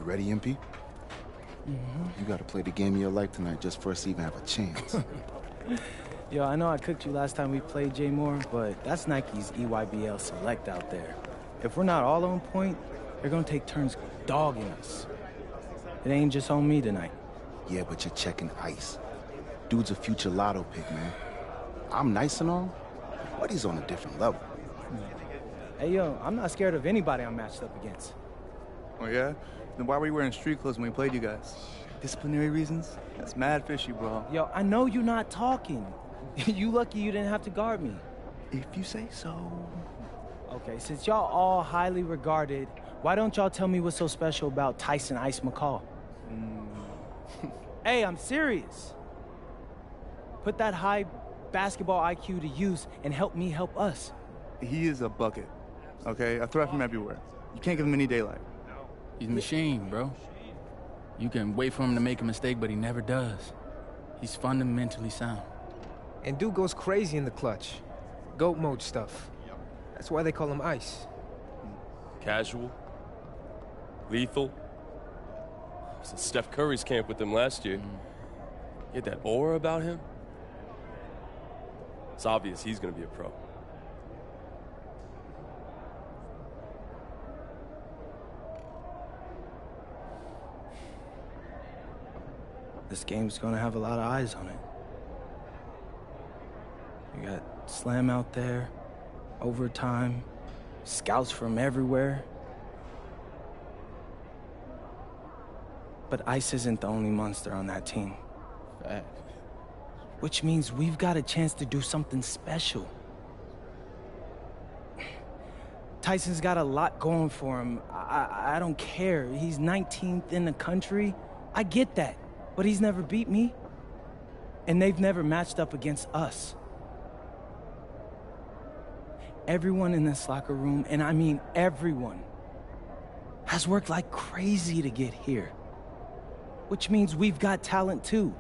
ready, MP? You gotta play the game of your life tonight just for us to even have a chance. Yo, I know I cooked you last time we played J Moore, but that's Nike's EYBL Select out there. If we're not all on point, they're gonna take turns dogging us. It ain't just on me tonight. Yeah, but you're checking ice. Dude's a future lotto pick, man. I'm nice and all, but he's on a different level. Hey, yo, I'm not scared of anybody I'm matched up against. Oh, yeah? Then why were you wearing street clothes when we played you guys? Disciplinary reasons? That's mad fishy, bro. Yo, I know you're not talking. You lucky you didn't have to guard me. If you say so. Okay, since y'all all highly regarded, why don't y'all tell me what's so special about Tyson Ice McCall? Hey, I'm serious. Put that high basketball IQ to use and help me help us. He is a bucket, okay? I threat from everywhere. You can't give him any daylight. He's a machine, bro. You can wait for him to make a mistake, but he never does. He's fundamentally sound. And dude goes crazy in the clutch. GOAT mode stuff. That's why they call him Ice. Casual. Lethal. I was at Steph Curry's camp with him last year. He had that aura about him. It's obvious he's gonna be a pro. This game's gonna have a lot of eyes on it. You got Slam out there, overtime, scouts from everywhere. But Ice isn't the only monster on that team. Fact. Which means we've got a chance to do something special. Tyson's got a lot going for him. I don't care. He's 19th in the country. I get that. But he's never beat me. And they've never matched up against us. Everyone in this locker room, and I mean everyone, has worked like crazy to get here. Which means we've got talent too.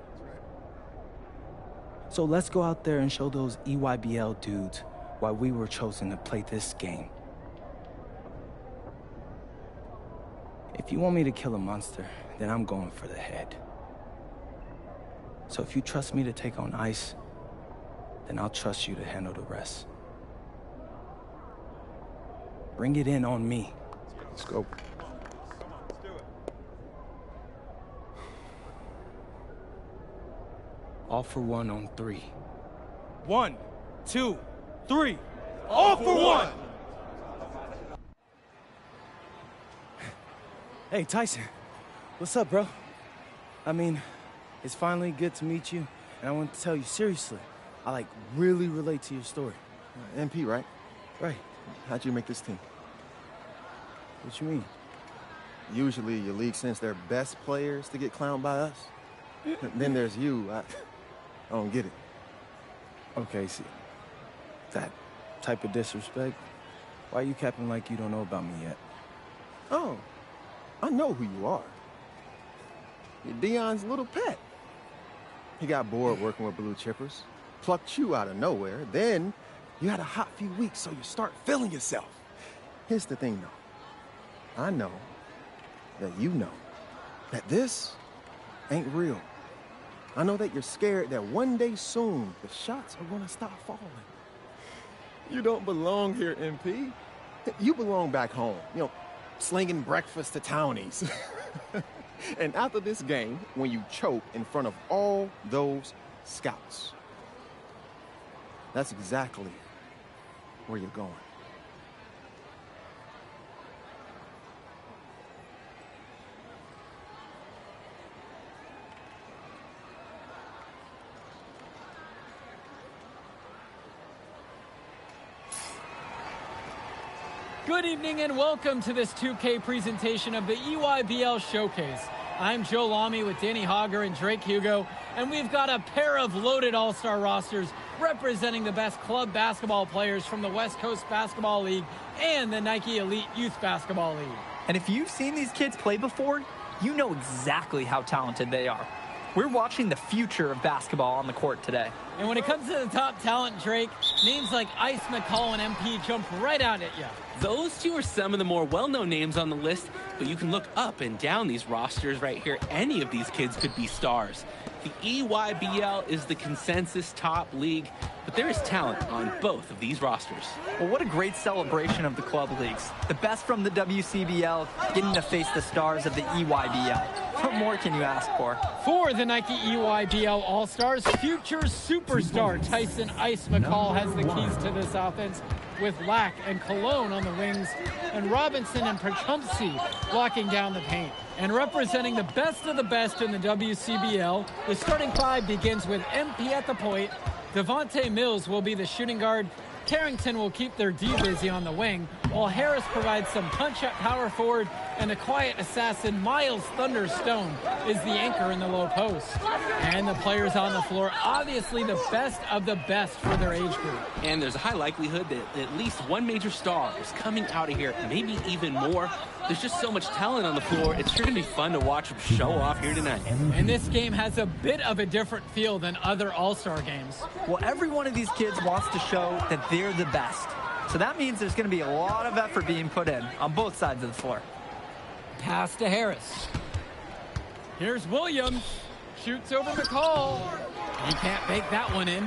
So let's go out there and show those EYBL dudes why we were chosen to play this game. If you want me to kill a monster, then I'm going for the head. So if you trust me to take on Ice, then I'll trust you to handle the rest. Bring it in on me. Let's go. All for one on 3. 1, 2, 3. All for one! Hey, Tyson. What's up, bro? I mean, it's finally good to meet you, and I want to tell you seriously, I really relate to your story. MP, right? Right. How'd you make this team? What you mean? Usually your league sends their best players to get clowned by us. Then there's you. I don't get it. Okay, see, that type of disrespect, why you capping like you don't know about me yet? Oh, I know who you are. You're Dion's little pet. He got bored working with blue chippers, plucked you out of nowhere, then you had a hot few weeks, so you start feeling yourself. Here's the thing, though. I know that you know that this ain't real. I know that you're scared that one day soon, the shots are gonna stop falling. You don't belong here, MP. You belong back home, slinging breakfast to townies. And after this game, when you choke in front of all those scouts, that's exactly where you're going. Good evening and welcome to this 2K presentation of the EYBL Showcase. I'm Joe Lamy with Danny Hogger and Drake Hugo, and we've got a pair of loaded all-star rosters representing the best club basketball players from the West Coast Basketball League and the Nike Elite Youth Basketball League. And if you've seen these kids play before, you know exactly how talented they are. We're watching the future of basketball on the court today. And when it comes to the top talent, Drake, names like Ice McCall and MP jump right out at you. Those two are some of the more well-known names on the list, but you can look up and down these rosters right here. Any of these kids could be stars. The EYBL is the consensus top league, but there is talent on both of these rosters. Well, what a great celebration of the club leagues. The best from the WCBL getting to face the stars of the EYBL. What more can you ask for? For the Nike EYBL All-Stars, future superstar Tyson Ice McCall has the keys to this offense, with Lack and Cologne on the wings, and Robinson and Perchumpsey locking down the paint. And representing the best of the best in the WCBL, the starting five begins with MP at the point. Devontae Mills will be the shooting guard. Carrington will keep their D busy on the wing, while Harris provides some punch-up power forward, and the quiet assassin Miles Thunderstone is the anchor in the low post. And the players on the floor, obviously the best of the best for their age group. And there's a high likelihood that at least one major star is coming out of here, maybe even more. There's just so much talent on the floor. It's sure to be fun to watch them show off here tonight. And this game has a bit of a different feel than other All-Star games. Well, every one of these kids wants to show that they're the best. So that means there's going to be a lot of effort being put in on both sides of the floor. Pass to Harris. Here's Williams. Shoots over McCall. He can't bake that one in.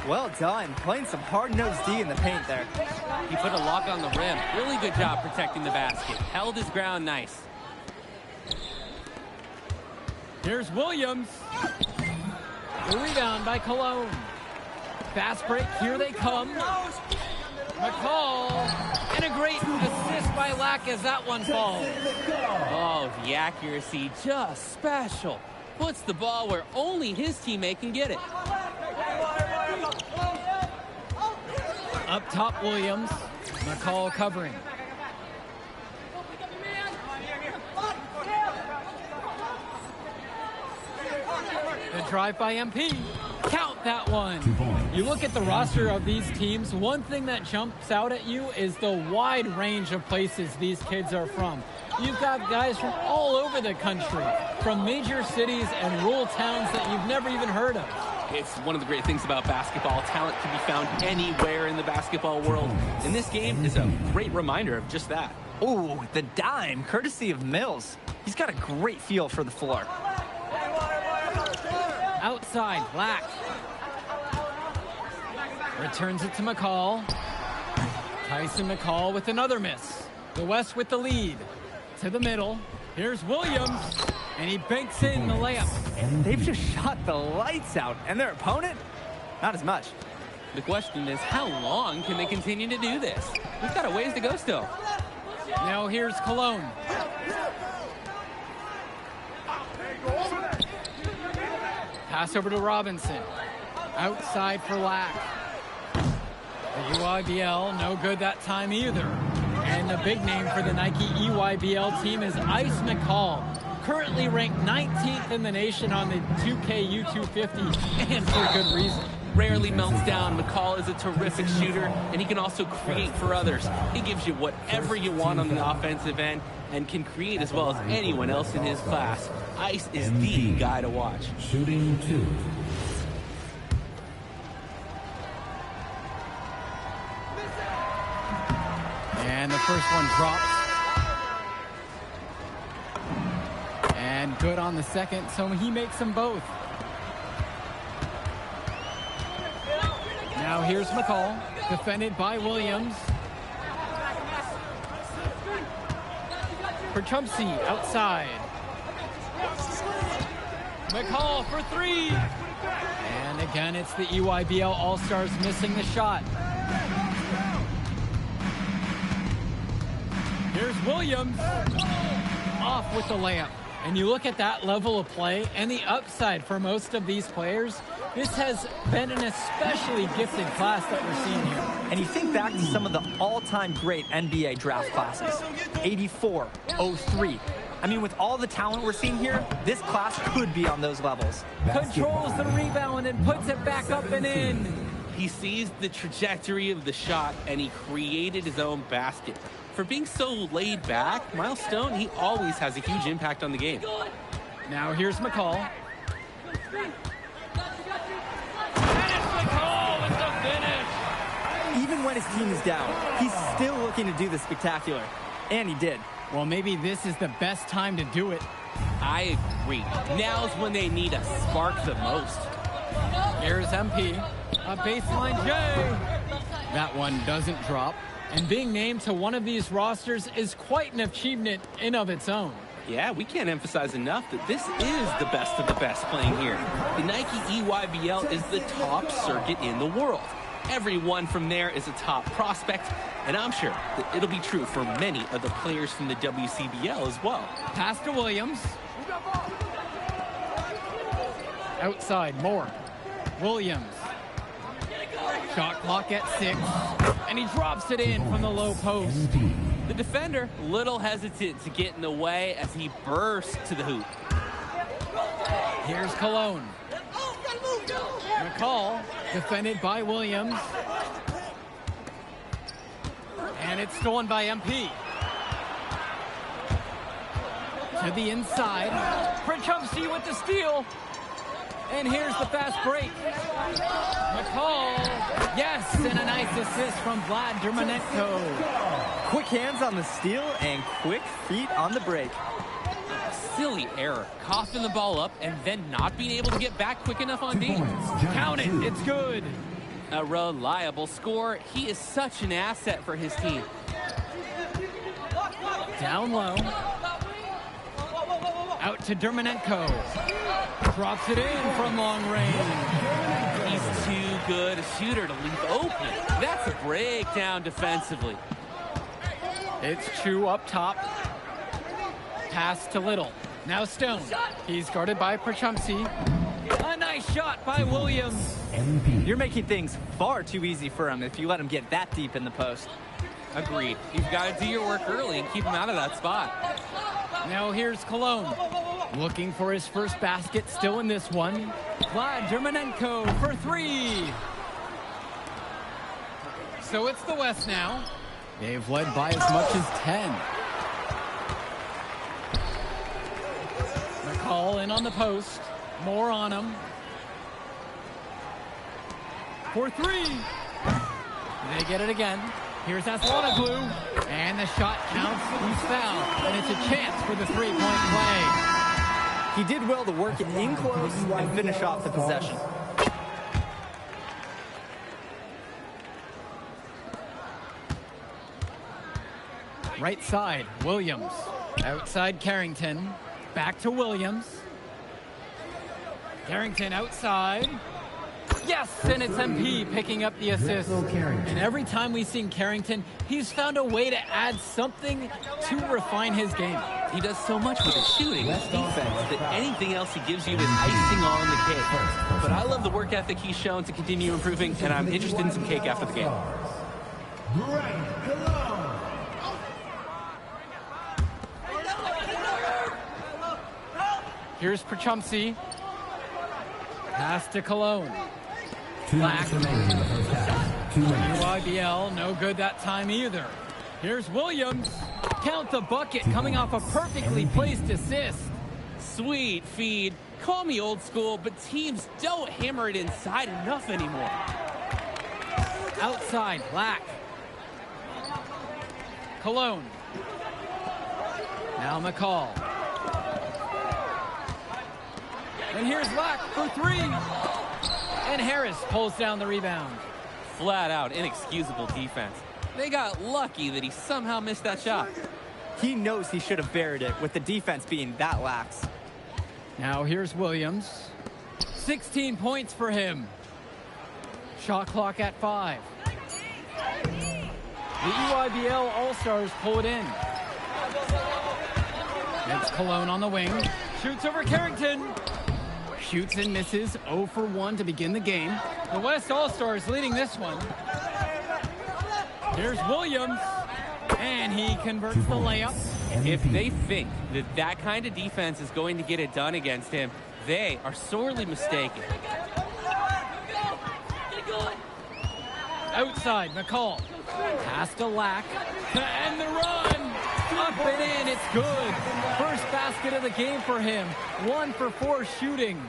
Well done. Playing some hard-nosed D in the paint there. He put a lock on the rim. Really good job protecting the basket. Held his ground nice. Here's Williams. The rebound by Cologne. Fast break. Here they come. McCall. And a great assist by Lack as that one falls. Oh, the accuracy, just special. Puts the ball where only his teammate can get it. Up top, Williams. McCall covering. The drive by MP. Count that one. You look at the roster of these teams, one thing that jumps out at you is the wide range of places these kids are from. You've got guys from all over the country, from major cities and rural towns that you've never even heard of. It's one of the great things about basketball. Talent can be found anywhere in the basketball world. And this game is a great reminder of just that. Ooh, the dime, courtesy of Mills. He's got a great feel for the floor. Outside, Black. Returns it to McCall. Tyson McCall with another miss. The West with the lead. To the middle. Here's Williams. And he banks in the layup. They've just shot the lights out. And their opponent? Not as much. The question is, how long can they continue to do this? We've got a ways to go still. Now here's Cologne. Pass over to Robinson. Outside for Lack. The EYBL, no good that time either. And the big name for the Nike EYBL team is Ice McCall. Currently ranked 19th in the nation on the 2K250, and for good reason. Rarely melts down. McCall is a terrific shooter, and he can also create for others. He gives you whatever you want on the offensive end and can create as well as anyone else in his class. Ice is the guy to watch. Shooting 2. And the first one drops. And good on the second, so he makes them both. Now here's McCall, defended by Williams. Perchumpsey outside. McCall for three. And again, it's the EYBL All-Stars missing the shot. Here's Williams. Off with the layup. And you look at that level of play and the upside for most of these players, this has been an especially gifted class that we're seeing here. And you think back to some of the all-time great NBA draft classes. 84, 03. I mean, with all the talent we're seeing here, this class could be on those levels. Controls the rebound and puts it back up and in. He sees the trajectory of the shot, and he created his own basket. For being so laid back, Miles Stone, he always has a huge impact on the game. Now here's McCall. And it's McCall with the finish. Even when his team is down, he's still looking to do the spectacular. And he did. Well, maybe this is the best time to do it. I agree. Now's when they need a spark the most. Here's MP. A baseline J. That one doesn't drop. And being named to one of these rosters is quite an achievement in of its own. Yeah, we can't emphasize enough that this is the best of the best playing here. The Nike EYBL is the top circuit in the world. Everyone from there is a top prospect, and I'm sure that it'll be true for many of the players from the WCBL as well. Pass to Williams. Outside, Moore. Williams. Shot clock at 6, and he drops it in from the low post. The defender, little hesitant to get in the way as he bursts to the hoop. Here's Cologne. McCall, defended by Williams. And it's stolen by MP. To the inside. Pritchumsey with the steal. And here's the fast break. McCall, yes, and a nice assist from Vlad Dermanenko. Quick hands on the steal and quick feet on the break. Silly error, coughing the ball up and then not being able to get back quick enough on D. Count it, it's good. A reliable score. He is such an asset for his team. Down low. Out to Dermanenko. Drops it in from long range. He's too good a shooter to leave open. That's a breakdown defensively. It's Chu up top. Pass to Little. Now Stone. He's guarded by Pritchumsey. A nice shot by Williams. You're making things far too easy for him if you let him get that deep in the post. Agreed. You've got to do your work early and keep him out of that spot. Now here's Cologne. Looking for his first basket, still in this one. Vlad Dermanenko for 3. So it's the West now. They've led by as much as 10. McCall in on the post. More on him. For 3. They get it again. Here's Aslanoglu. And the shot counts. He's fouled. And it's a chance for the three-point play. He did well to work it in close and finish off the possession. Right side, Williams. Outside Carrington. Back to Williams. Carrington outside. Yes, and it's MP picking up the assist. And every time we've seen Carrington, he's found a way to add something to refine his game. He does so much with his shooting, his defense, that anything else he gives you is icing on the cake. But I love the work ethic he's shown to continue improving, and I'm interested in some cake after the game. Here's Pritchumsey. Pass to Cologne. Black. UIBL, no good that time either. Here's Williams. Count the bucket coming off a perfectly placed assist. Sweet feed. Call me old school, but teams don't hammer it inside enough anymore. Outside, Black. Cologne. Now McCall. And here's Black for 3. And Harris pulls down the rebound. Flat out inexcusable defense. They got lucky that he somehow missed that shot. He knows he should have buried it with the defense being that lax. Now here's Williams. 16 points for him. Shot clock at 5. The EYBL All-Stars pull it in. It's Cologne on the wing. Shoots over Carrington. Shoots and misses. 0 for 1 to begin the game. The West All-Stars leading this one. Here's Williams. And he converts the layup. If they think that that kind of defense is going to get it done against him, they are sorely mistaken. Outside, McCall. Pass to Lack. And the run. Up and in. It's good. First basket of the game for him. 1 for 4 shooting.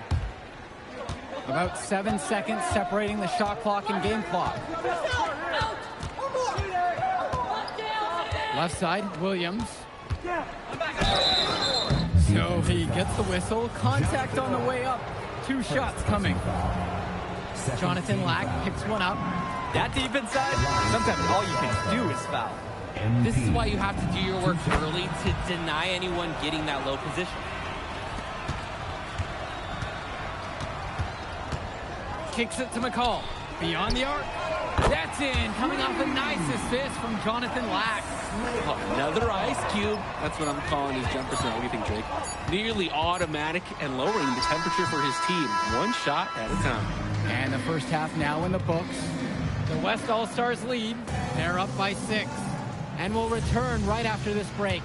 About 7 seconds separating the shot clock and game clock. Left side, Williams. So he gets the whistle. Contact on the way up. 2 shots coming. Jonathan Lack picks one up. That deep inside, sometimes all you can do is foul. This is why you have to do your work early to deny anyone getting that low position. Kicks it to McCall. Beyond the arc. That's in. Coming off a nice assist from Jonathan Lack. Another ice cube. That's what I'm calling his jumper throw. What do you think, Drake? Nearly automatic and lowering the temperature for his team. 1 shot at a time. And the first half now in the books. The West All-Stars lead. They're up by 6. And we'll return right after this break.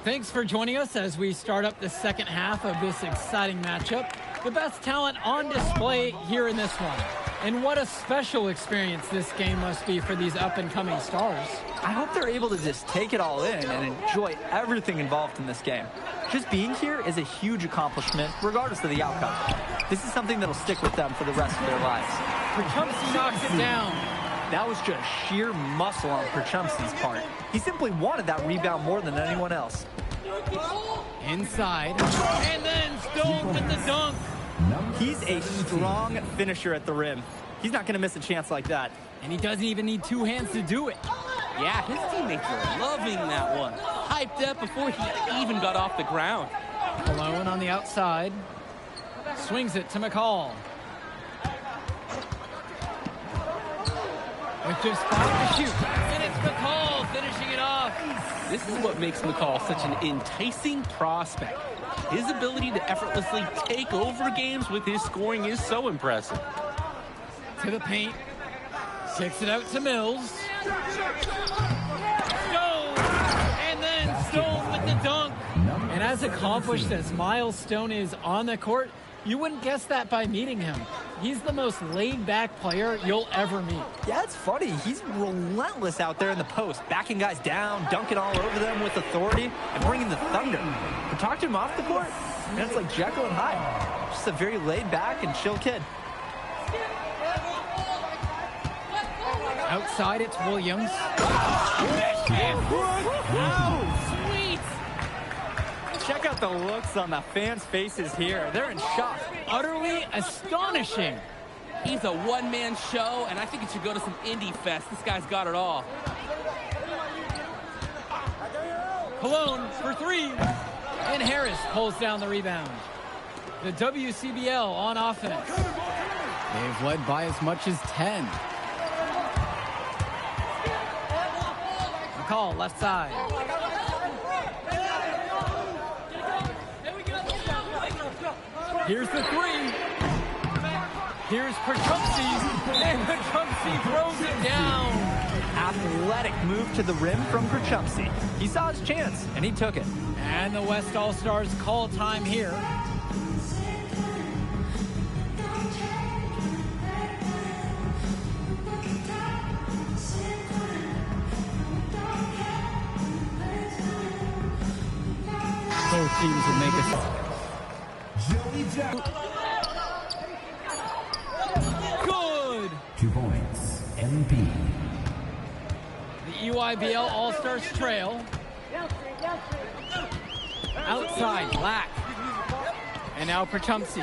Thanks for joining us as we start up the second half of this exciting matchup. The best talent on display here in this one. And what a special experience this game must be for these up-and-coming stars. I hope they're able to just take it all in and enjoy everything involved in this game. Just being here is a huge accomplishment, regardless of the outcome. This is something that'll stick with them for the rest of their lives. Perchumsky knocks it down. That was just sheer muscle on Perchumsky's part. He simply wanted that rebound more than anyone else. Inside. And then Stone with the dunk. He's a strong finisher at the rim. He's not going to miss a chance like that. And he doesn't even need 2 hands to do it. Yeah, his teammates are loving that one. Hyped up before he even got off the ground. Malone on the outside. Swings it to McCall. With just 5 to shoot. And it's McCall finishing it off. This is what makes McCall such an enticing prospect. His ability to effortlessly take over games with his scoring is so impressive. To the paint. Kicks it out to Mills. Stone! And then Stone with the dunk. And as accomplished as Miles Stone is on the court, you wouldn't guess that by meeting him. He's the most laid-back player you'll ever meet. Yeah, it's funny. He's relentless out there in the post, backing guys down, dunking all over them with authority, and bringing the thunder. But talk to him off the court, and it's like Jekyll and Hyde. Just a very laid-back and chill kid. Outside, it's Williams. Sweet! Check out the looks on the fans' faces here. They're in shock. Utterly astonishing. He's a one-man show, and I think it should go to some indie fest. This guy's got it all. Cologne for 3. And Harris pulls down the rebound. The WCBL on offense. They've led by as much as 10. McCall, left side. Here's the 3. Here's Perchumsky, and Perchumsky throws it down. Athletic move to the rim from Perchumsky. He saw his chance, and he took it. And the West All-Stars call time here. Both teams will make a... Good! 2 points. MP. The EYBL All-Stars trail. Outside, Black. And now Perchumsky.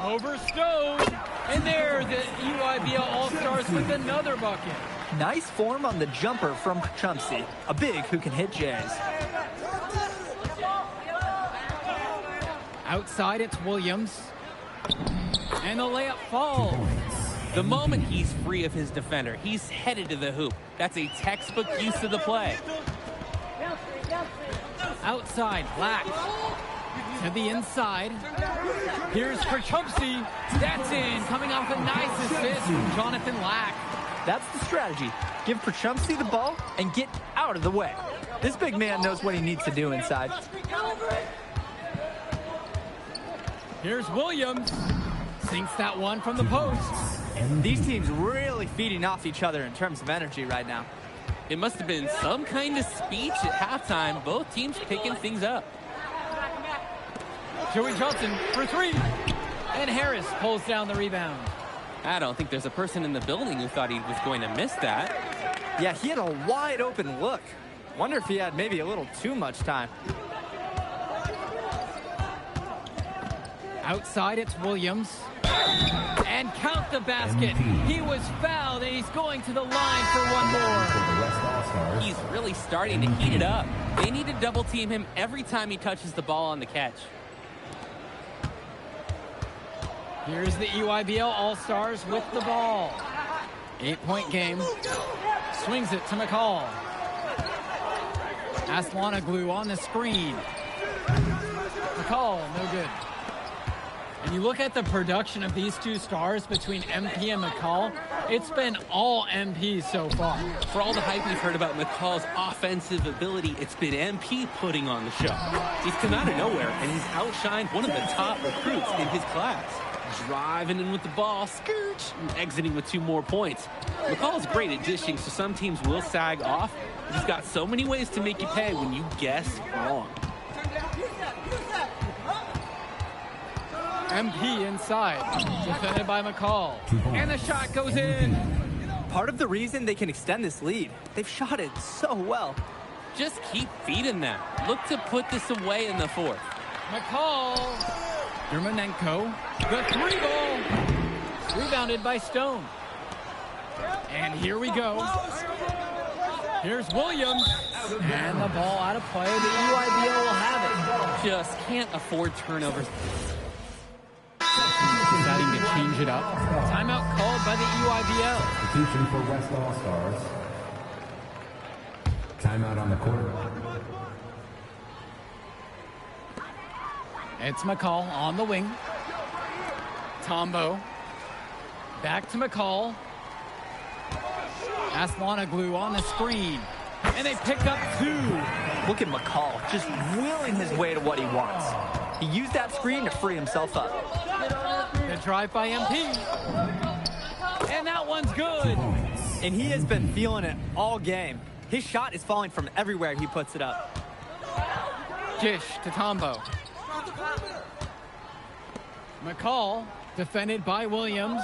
Over Stone. And there, the EYBL All-Stars with another bucket. Nice form on the jumper from Perchumsky. A big who can hit Jays. Outside, it's Williams. And the layup falls. The moment he's free of his defender, he's headed to the hoop. That's a textbook use of the play. Outside, Black. To the inside. Here's Perchumsky. That's in. Coming off a nice assist from Jonathan Lack. That's the strategy. Give Perchumsky the ball and get out of the way. This big man knows what he needs to do inside. Here's Williams. Sinks that one from the post. These teams really feeding off each other in terms of energy right now. It must have been some kind of speech at halftime. Both teams picking things up. Joey Johnson for 3. And Harris pulls down the rebound. I don't think there's a person in the building who thought he was going to miss that. Yeah, he had a wide open look. Wonder if he had maybe a little too much time. Outside, it's Williams. And count the basket. He was fouled, and he's going to the line for one more. He's really starting to heat it up. They need to double team him every time he touches the ball on the catch. Here's the EYBL All-Stars with the ball. 8-point game. Swings it to McCall. Aslanoglu on the screen. McCall, no good. And you look at the production of these two stars between MP and McCall, it's been all MP so far. For all the hype we've heard about McCall's offensive ability, it's been MP putting on the show. He's come out of nowhere, and he's outshined one of the top recruits in his class. Driving in with the ball, scooch, and exiting with 2 more points. McCall's great at dishing, so some teams will sag off. He's got so many ways to make you pay when you guess wrong. MP inside, defended by McCall. And the shot goes in. Part of the reason they can extend this lead, they've shot it so well. Just keep feeding them. Look to put this away in the 4th. McCall. Dermanenko. The 3 ball. Rebounded by Stone. And here we go. Here's Williams. And the ball out of play. The EYBL will have it. Just can't afford turnovers. Deciding to change it up. Timeout called by the EYBL. Substitution for West All-Stars. Timeout on the court. It's McCall on the wing. Tombo. Back to McCall. Aslanoglu on the screen. And they pick up 2. Look at McCall, just willing his way to what he wants. He used that screen to free himself up. The drive by MP. And that one's good. And he has been feeling it all game. His shot is falling from everywhere he puts it up. Dish to Tombo. McCall, defended by Williams.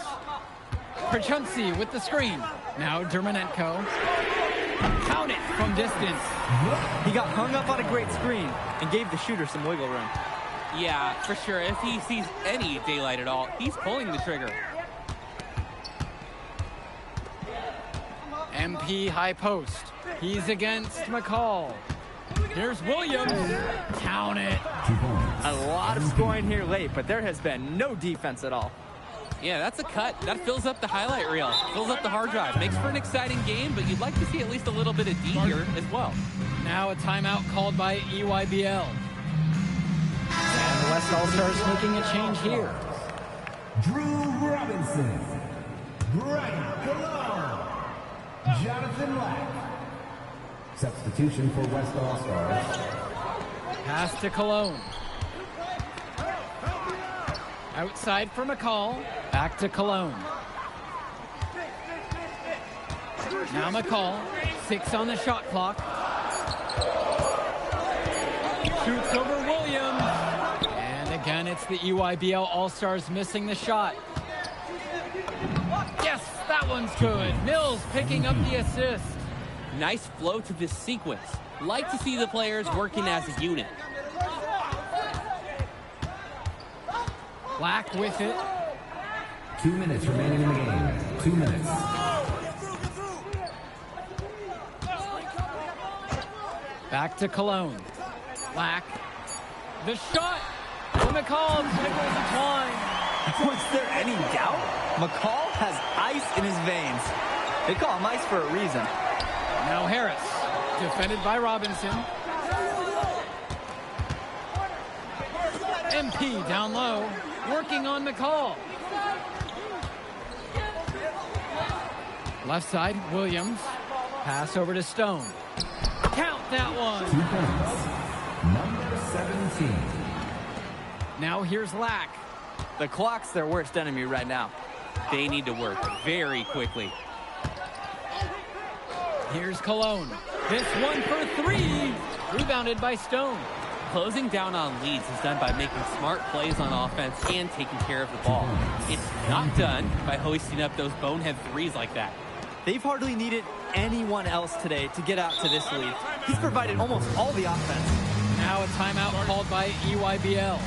Perchunsi with the screen. Now Dermanenko. Count it from distance. He got hung up on a great screen and gave the shooter some wiggle room. Yeah, for sure. If he sees any daylight at all, he's pulling the trigger. MP high post. He's against McCall. Here's Williams. Count it. A lot of scoring here late, but there has been no defense at all. Yeah, that's a cut. That fills up the highlight reel, fills up the hard drive. Makes for an exciting game, but you'd like to see at least a little bit of D here as well. Now a timeout called by EYBL. And the West All-Stars making a change here. Drew Robinson. Brian Cologne. Jonathan Lack. Substitution for West All-Stars. Pass to Cologne. Outside for McCall. Back to Cologne. Now McCall. 6 on the shot clock. Shoots over Williams. And again, it's the EYBL All-Stars missing the shot. Yes, that one's good. Mills picking up the assist. Nice flow to this sequence. Like to see the players working as a unit. Black with it. 2 minutes remaining in the game. 2 minutes. Back to Cologne. Black. The shot. McCall tickles the twine. Was there any doubt? McCall has ice in his veins. They call him ice for a reason. Now Harris. Defended by Robinson. MP down low. Working on McCall. Left side, Williams. Pass over to Stone. Count that one. 2 points. Number 17. Now here's Lack. The clock's their worst enemy right now. They need to work very quickly. Here's Cologne. This one for 3. Rebounded by Stone. Closing down on leads is done by making smart plays on offense and taking care of the ball. It's not done by hoisting up those bonehead threes like that. They've hardly needed anyone else today to get out to this lead. He's provided almost all the offense. Now a timeout called by EYBL.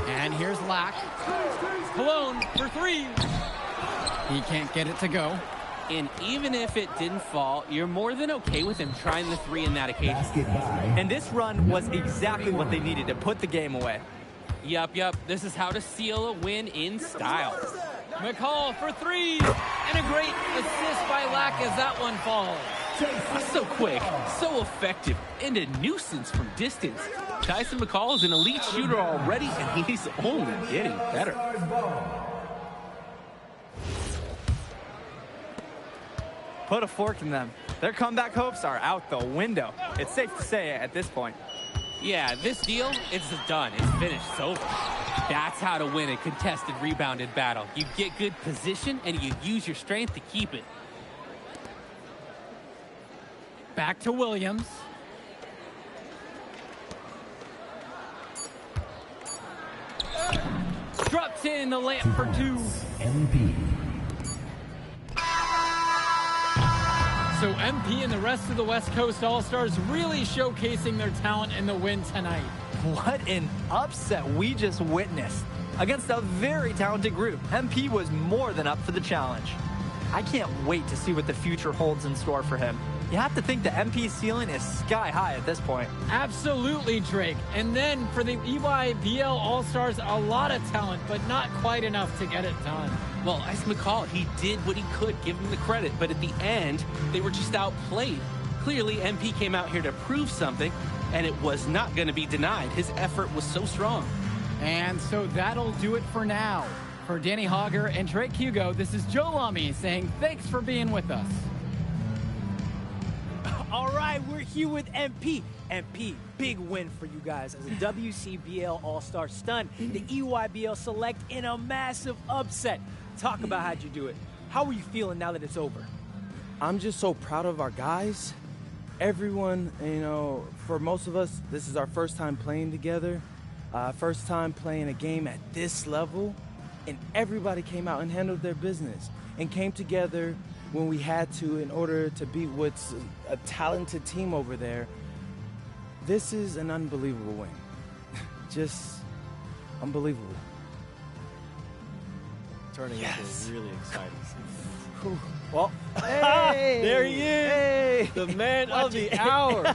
And here's Lack. Cologne for three. He can't get it to go. And even if it didn't fall, you're more than okay with him trying the three in that occasion. And this run was exactly what they needed to put the game away. Yup. This is how to seal a win in style. McCall for three. And a great assist by Lack as that one falls. So quick, so effective, and a nuisance from distance. Tyson McCall is an elite shooter already, and he's only getting better. Put a fork in them. Their comeback hopes are out the window. It's safe to say at this point. Yeah, this deal, it's done. It's finished. It's over. That's how to win a contested rebounded battle. You get good position, and you use your strength to keep it. Back to Williams. Drops in the layup for two. MP. So MP and the rest of the West Coast All-Stars really showcasing their talent in the win tonight. What an upset we just witnessed. Against a very talented group, MP was more than up for the challenge. I can't wait to see what the future holds in store for him. You have to think the MP ceiling is sky high at this point. Absolutely, Drake. And then for the EYBL All-Stars, a lot of talent, but not quite enough to get it done. Well, as McCall, he did what he could, give him the credit, but at the end, they were just outplayed. Clearly, MP came out here to prove something, and it was not going to be denied. His effort was so strong. And so that'll do it for now. For Danny Hogger and Drake Hugo, this is Joe Lamy saying thanks for being with us. All right, we're here with MP. MP, big win for you guys as a WCBL All-Star stunned the EYBL Select in a massive upset. Talk about how'd you do it. How are you feeling now that it's over? I'm just so proud of our guys. Everyone, you know, for most of us, this is our first time playing together. First time playing a game at this level. And everybody came out and handled their business and came together when we had to in order to beat what's a talented team over there. This is an unbelievable win. Just unbelievable. Turning into a really exciting season. Well, hey, there he is, hey, the man of the hour.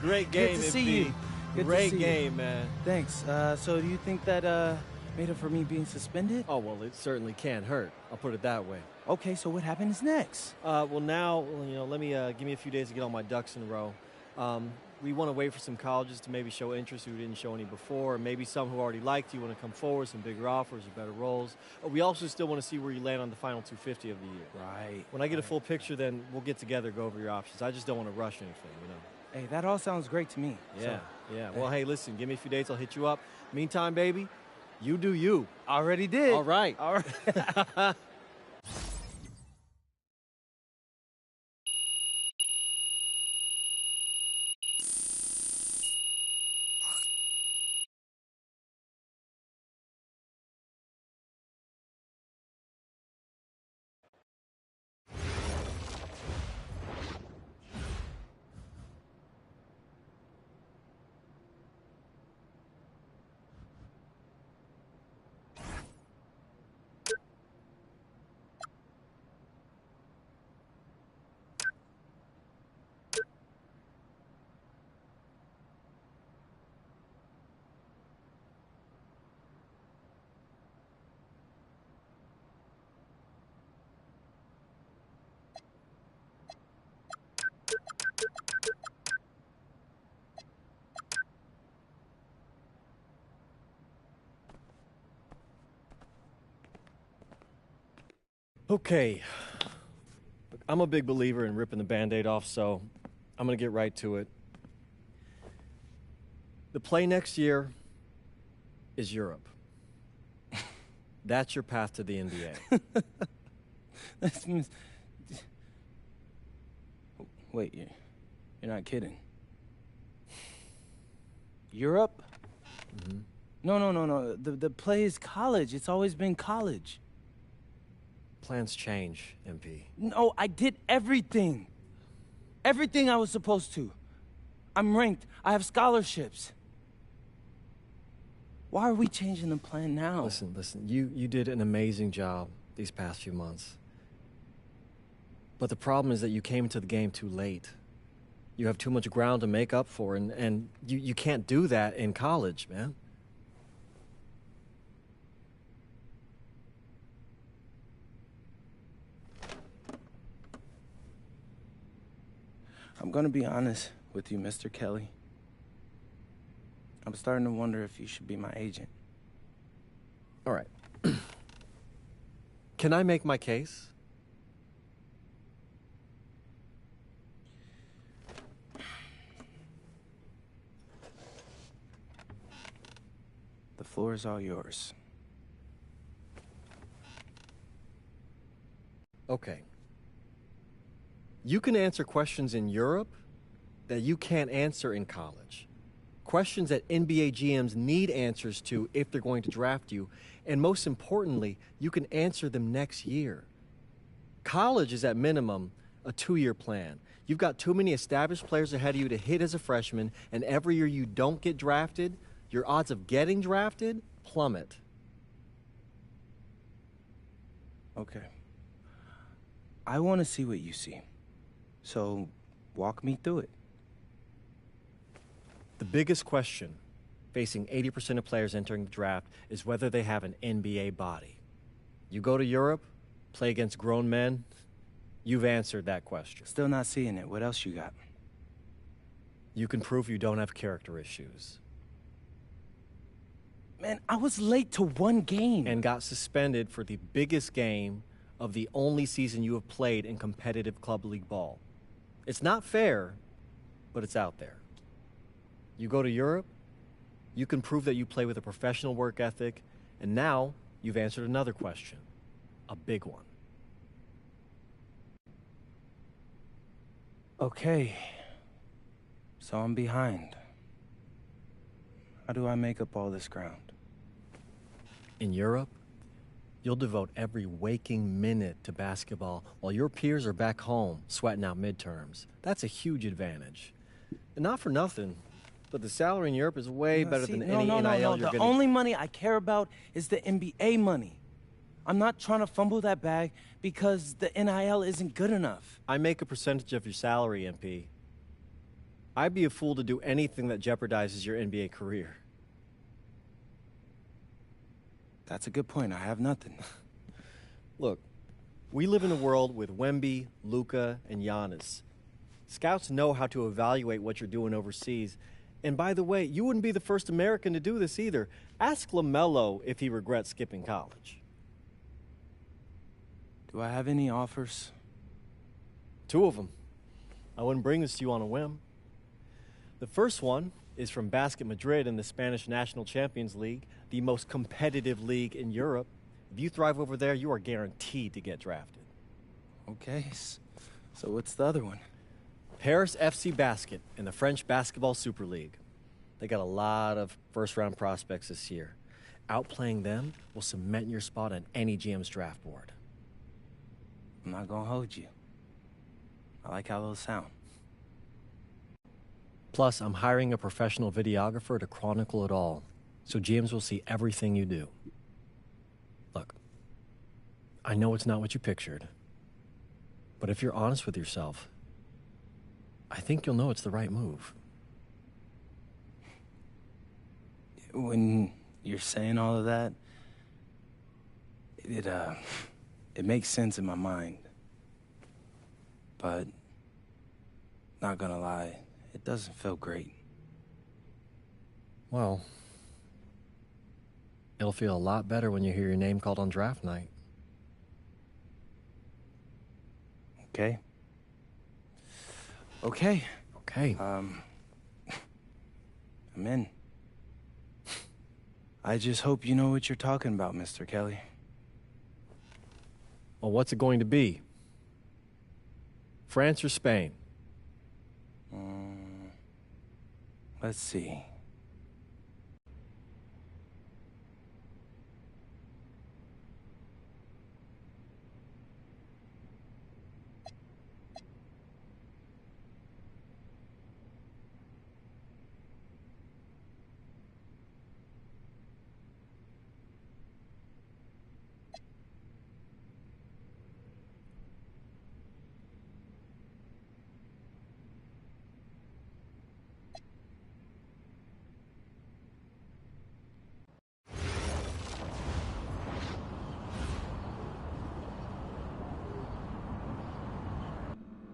Great game, Good to see you. Good Great to see game, you. man. Thanks. So do you think that made up for me being suspended? Oh, well, it certainly can't hurt. I'll put it that way. Okay, so what happens next? Well, now, you know, let me give me a few days to get all my ducks in a row. We want to wait for some colleges to maybe show interest who didn't show any before, or maybe some who already liked you want to come forward, some bigger offers or better roles. We also still want to see where you land on the final 250 of the year. Right. When I get a full picture, then we'll get together, go over your options. I just don't want to rush anything, you know. Hey, that all sounds great to me. Yeah, yeah. Well, hey, listen, give me a few days, I'll hit you up. Meantime, baby, you do you. Already did. All right. All right. Okay. Look, I'm a big believer in ripping the Band-Aid off, so I'm going to get right to it. The play next year is Europe. That's your path to the NBA. That means... Wait, you're not kidding. Europe? Mm-hmm. No. The play is college. It's always been college. Plans change, MP. No, I did everything. Everything I was supposed to. I'm ranked. I have scholarships. Why are we changing the plan now? Listen. You did an amazing job these past few months. But the problem is that you came to the game too late. You have too much ground to make up for, and you can't do that in college, man. I'm gonna be honest with you, Mr. Kelly. I'm starting to wonder if you should be my agent. All right. Can I make my case? The floor is all yours. Okay. You can answer questions in Europe that you can't answer in college. Questions that NBA GMs need answers to if they're going to draft you. And most importantly, you can answer them next year. College is at minimum a 2-year plan. You've got too many established players ahead of you to hit as a freshman, and every year you don't get drafted, your odds of getting drafted plummet. Okay. I want to see what you see. So, walk me through it. The biggest question facing 80% of players entering the draft is whether they have an NBA body. You go to Europe, play against grown men, you've answered that question. Still not seeing it. What else you got? You can prove you don't have character issues. Man, I was late to one game. And got suspended for the biggest game of the only season you have played in competitive club league ball. It's not fair, but it's out there. You go to Europe, you can prove that you play with a professional work ethic, and now you've answered another question, a big one. Okay, so I'm behind. How do I make up all this ground? In Europe, you'll devote every waking minute to basketball while your peers are back home sweating out midterms. That's a huge advantage. And not for nothing, but the salary in Europe is way better than any NIL you're The getting. only money I care about is the NBA money. I'm not trying to fumble that bag because the NIL isn't good enough. I make a percentage of your salary, MP. I'd be a fool to do anything that jeopardizes your NBA career. That's a good point. I have nothing. Look, we live in a world with Wemby, Luka, and Giannis. Scouts know how to evaluate what you're doing overseas. And by the way, you wouldn't be the first American to do this either. Ask LaMelo if he regrets skipping college. Do I have any offers? 2 of them. I wouldn't bring this to you on a whim. The first one is from Basket Madrid in the Spanish National Champions League, the most competitive league in Europe. If you thrive over there, you are guaranteed to get drafted. Okay, so what's the other one? Paris FC Basket in the French Basketball Super League. They got a lot of first-round prospects this year. Outplaying them will cement your spot on any GM's draft board. I'm not gonna hold you. I like how those sound. Plus, I'm hiring a professional videographer to chronicle it all, so GMs will see everything you do. Look, I know it's not what you pictured, but if you're honest with yourself, I think you'll know it's the right move. When you're saying all of that, it makes sense in my mind. But, not gonna lie, it doesn't feel great. Well, it'll feel a lot better when you hear your name called on draft night. Okay. Okay. Okay. I'm in. I just hope you know what you're talking about, Mr. Kelly. Well, what's it going to be? France or Spain? Let's see.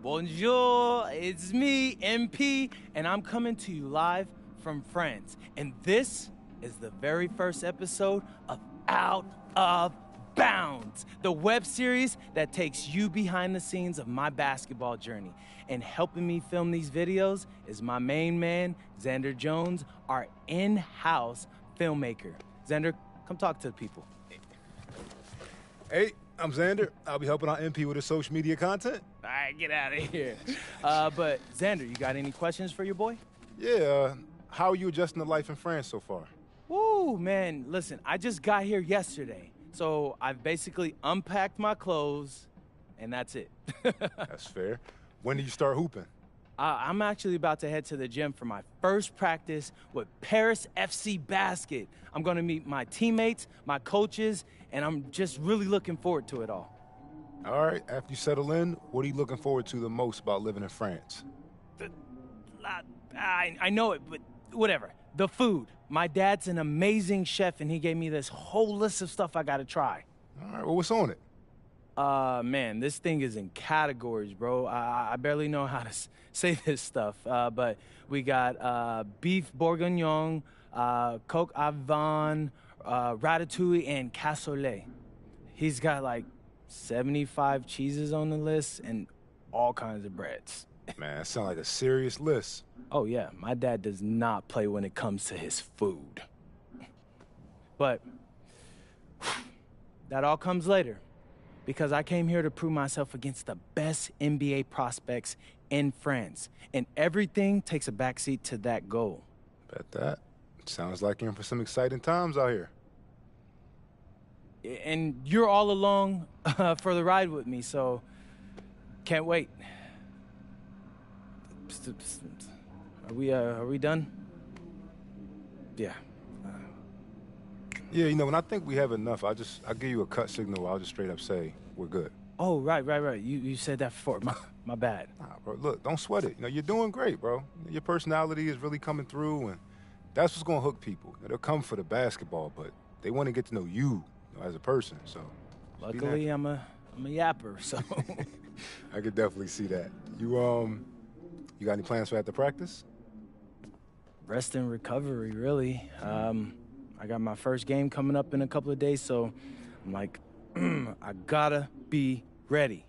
Bonjour, it's me, MP, and I'm coming to you live from France. And this is the very first episode of Out of Bounds, the web series that takes you behind the scenes of my basketball journey. And helping me film these videos is my main man, Xander Jones, our in-house filmmaker. Xander, come talk to the people. Hey, I'm Xander. I'll be helping out MP with his social media content. All right, get out of here. But Xander, you got any questions for your boy? Yeah, how are you adjusting to life in France so far? Woo, man, listen, I just got here yesterday. So I've basically unpacked my clothes, and that's it. That's fair. When do you start hooping? I'm actually about to head to the gym for my first practice with Paris FC Basket. I'm gonna meet my teammates, my coaches, and I'm just really looking forward to it all. All right, after you settle in, what are you looking forward to the most about living in France? I know it, but whatever. The food. My dad's an amazing chef, and he gave me this whole list of stuff I gotta try. All right, well, what's on it? Man, this thing is in categories, bro. I barely know how to say this stuff, but we got beef bourguignon, coq au vin, ratatouille, and cassoulet. He's got like 75 cheeses on the list and all kinds of breads. Man, that sounds like a serious list. Oh, yeah, my dad does not play when it comes to his food. But that all comes later, because I came here to prove myself against the best NBA prospects in France, and everything takes a backseat to that goal. Bet that. Sounds like you're in for some exciting times out here. And you're all along for the ride with me, so can't wait. Are we done? Yeah. Yeah, you know, when I think we have enough, I'll give you a cut signal. I'll just straight up say we're good. Oh, right. You said that before. My bad. Nah, bro, look, don't sweat it. You know, you're doing great, bro. Your personality is really coming through, and that's what's gonna hook people. You know, they'll come for the basketball, but they want to get to know you, as a person. So, luckily, I'm a yapper, so. I could definitely see that. You got any plans for after practice? Rest and recovery, really. I got my first game coming up in a couple of days, so I'm like, I gotta be ready.